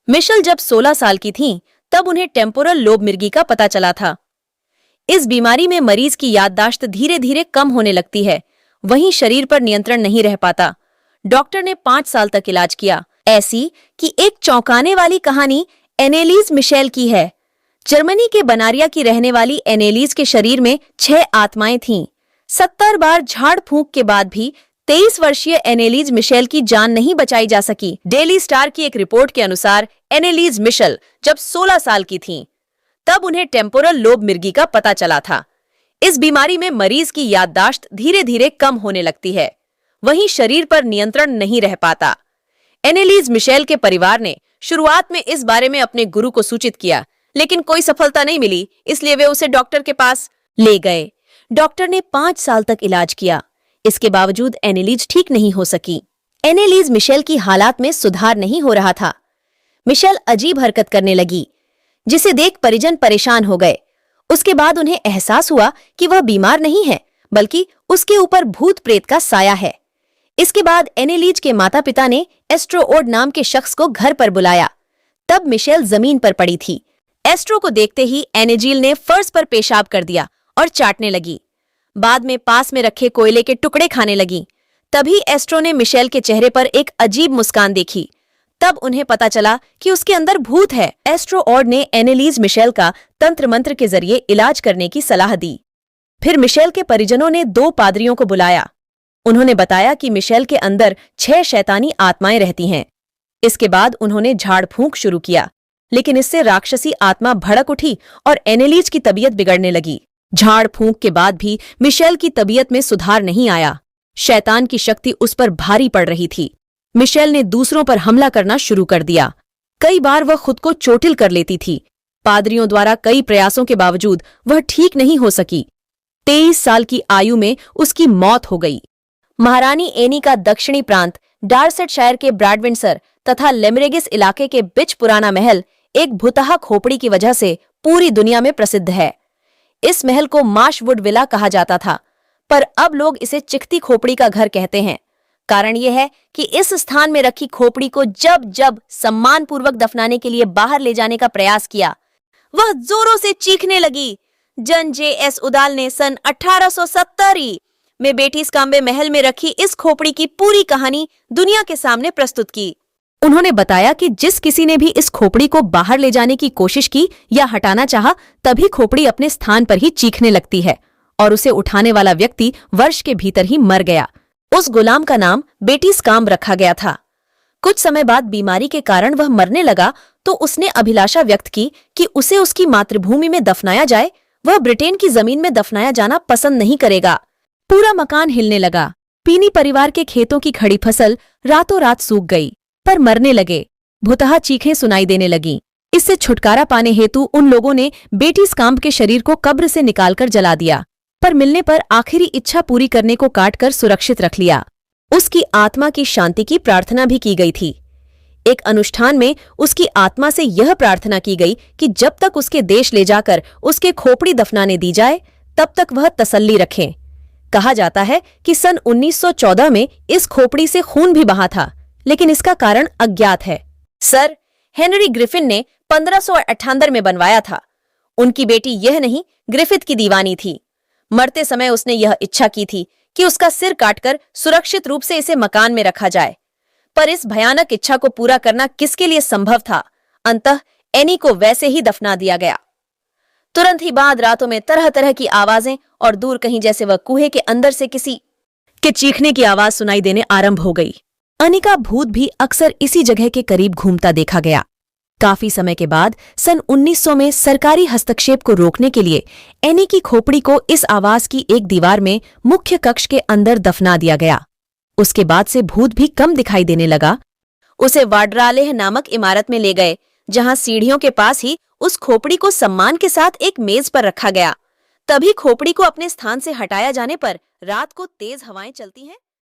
Michel जब 16 साल की थीं, तब उन्हें टेम्पोरल लोब मिर्गी का पता चला था। इस बीमारी में मरीज की याददाश्त धीरे धीरे कम होने लगती है, वहीं शरीर पर नियंत्रण नहीं रह पाता। डॉक्टर ने 5 साल तक इलाज किया। ऐसी कि एक चौंकाने वाली कहानी एनेलीज मिशेल की है। जर्मनी के बनारिया की रहने वाली एनेलीज के शरीर में 6 आत्माएं थीं। 70 बार झाड़ फूंक के बाद भी 23 वर्षीय एनेलीज मिशेल की जान नहीं बचाई जा सकी। डेली स्टार की एक रिपोर्ट के अनुसार एनेलीज मिशेल जब 16 साल की थीं, तब उन्हें टेम्पोरल लोब मिर्गी का पता चला था। इस बीमारी में मरीज की याददाश्त धीरे धीरे कम होने लगती है, वहीं शरीर पर नियंत्रण नहीं रह पाता। एनेलीज मिशेल के परिवार ने शुरुआत में इस बारे में अपने गुरु को सूचित किया, लेकिन कोई सफलता नहीं मिली, इसलिए वे उसे डॉक्टर के पास ले गए। डॉक्टर ने 5 साल तक इलाज किया। इसके बावजूद एनेलीज ठीक नहीं हो सकी। एनेलीज मिशेल की हालात में सुधार नहीं हो रहा था। मिशेल अजीब हरकत करने लगी, जिसे देख परिजन परेशान हो गए। उसके बाद उन्हें एहसास हुआ कि वह बीमार नहीं है, बल्कि उसके ऊपर भूत प्रेत का साया है। इसके बाद एनेलीज के माता पिता ने एस्ट्रोओड नाम के शख्स को घर पर बुलाया। तब मिशेल जमीन पर पड़ी थी। एस्ट्रो को देखते ही एनेजील ने फर्श पर पेशाब कर दिया और चाटने लगी। बाद में पास में रखे कोयले के टुकड़े खाने लगी। तभी एस्ट्रो ने मिशेल के चेहरे पर एक अजीब मुस्कान देखी। तब उन्हें पता चला कि उसके अंदर भूत है। एस्ट्रोओड ने एनेलीज मिशेल का तंत्र मंत्र के जरिए इलाज करने की सलाह दी। फिर मिशेल के परिजनों ने 2 पादरियों को बुलाया। उन्होंने बताया कि मिशेल के अंदर 6 शैतानी आत्माएं रहती हैं। इसके बाद उन्होंने झाड़ फूंक शुरू किया, लेकिन इससे राक्षसी आत्मा भड़क उठी और एनेलीज की तबीयत बिगड़ने लगी। झाड़ फूंक के बाद भी मिशेल की तबीयत में सुधार नहीं आया। शैतान की शक्ति उस पर भारी पड़ रही थी। मिशेल ने दूसरों पर हमला करना शुरू कर दिया। कई बार वह खुद को चोटिल कर लेती थी। पादरियों द्वारा कई प्रयासों के बावजूद वह ठीक नहीं हो सकी। 23 साल की आयु में उसकी मौत हो गई। महारानी एनी का दक्षिणी प्रांत डार्सेटशायर के ब्रैडविंडसर तथा लेमरेगिस इलाके के बिच पुराना महल एक भुतहा खोपड़ी की वजह से पूरी दुनिया में प्रसिद्ध है। इस महल को मार्शवुड विला कहा जाता था, पर अब लोग इसे चिख्ती खोपड़ी का घर कहते हैं। कारण यह है कि इस स्थान में रखी खोपड़ी को जब जब सम्मानपूर्वक दफनाने के लिए बाहर ले जाने का प्रयास किया, वह जोरों से चीखने लगी। जन जे.एस. उदाल ने सन 1870 में बेटिस्काम्बे महल में रखी इस खोपड़ी की पूरी कहानी दुनिया के सामने प्रस्तुत की। उन्होंने बताया कि जिस किसी ने भी इस खोपड़ी को बाहर ले जाने की कोशिश की या हटाना चाहा, तभी खोपड़ी अपने स्थान पर ही चीखने लगती है और उसे उठाने वाला व्यक्ति वर्ष के भीतर ही मर गया। उस गुलाम का नाम बेटिस्काम्ब रखा गया था। कुछ समय बाद बीमारी के कारण वह मरने लगा, तो उसने अभिलाषा व्यक्त की कि उसे उसकी मातृभूमि में दफनाया जाए। वह ब्रिटेन की जमीन में दफनाया जाना पसंद नहीं करेगा। पूरा मकान हिलने लगा। पीनी परिवार के खेतों की खड़ी फसल रातों रात सूख गई, पर मरने लगे। भुतहा चीखें सुनाई देने लगीं। इससे छुटकारा पाने हेतु उन लोगों ने बेटिस्काम्ब के शरीर को कब्र से निकालकर जला दिया, पर मिलने पर आखिरी इच्छा पूरी करने को काटकर सुरक्षित रख लिया। उसकी आत्मा की शांति की प्रार्थना भी की गई थी। एक अनुष्ठान में उसकी आत्मा से यह प्रार्थना की गई कि जब तक उसके देश ले जाकर उसके खोपड़ी दफनाने दी जाए, तब तक वह तसल्ली रखें। कहा जाता है कि सन 1914 में इस खोपड़ी से खून भी बहा था, लेकिन इसका कारण अज्ञात है। सर हेनरी ग्रिफिन ने 1578 में बनवाया था। उनकी बेटी यह नहीं, ग्रिफिथ की दीवानी थी। मरते समय उसने यह इच्छा की थी कि उसका सिर काटकर सुरक्षित रूप से इसे मकान में रखा जाए, पर इस भयानक इच्छा को पूरा करना किसके लिए संभव था? अंततः एनी को वैसे ही दफना दिया गया। तुरंत ही बाद रातों में तरह तरह की आवाजें और दूर कहीं जैसे वह कुएं के अंदर से किसी के चीखने की आवाज सुनाई देने आरंभ हो गई। एनी का भूत भी अक्सर इसी जगह के करीब घूमता देखा गया। काफी समय के बाद सन 1900 में सरकारी हस्तक्षेप को रोकने के लिए एनी की खोपड़ी को इस आवास की एक दीवार में मुख्य कक्ष के अंदर दफना दिया गया। उसके बाद से भूत भी कम दिखाई देने लगा। उसे वाड्रालेह नामक इमारत में ले गए, जहां सीढ़ियों के पास ही उस खोपड़ी को सम्मान के साथ एक मेज पर रखा गया। तभी खोपड़ी को अपने स्थान से हटाया जाने पर रात को तेज हवाएं चलती हैं।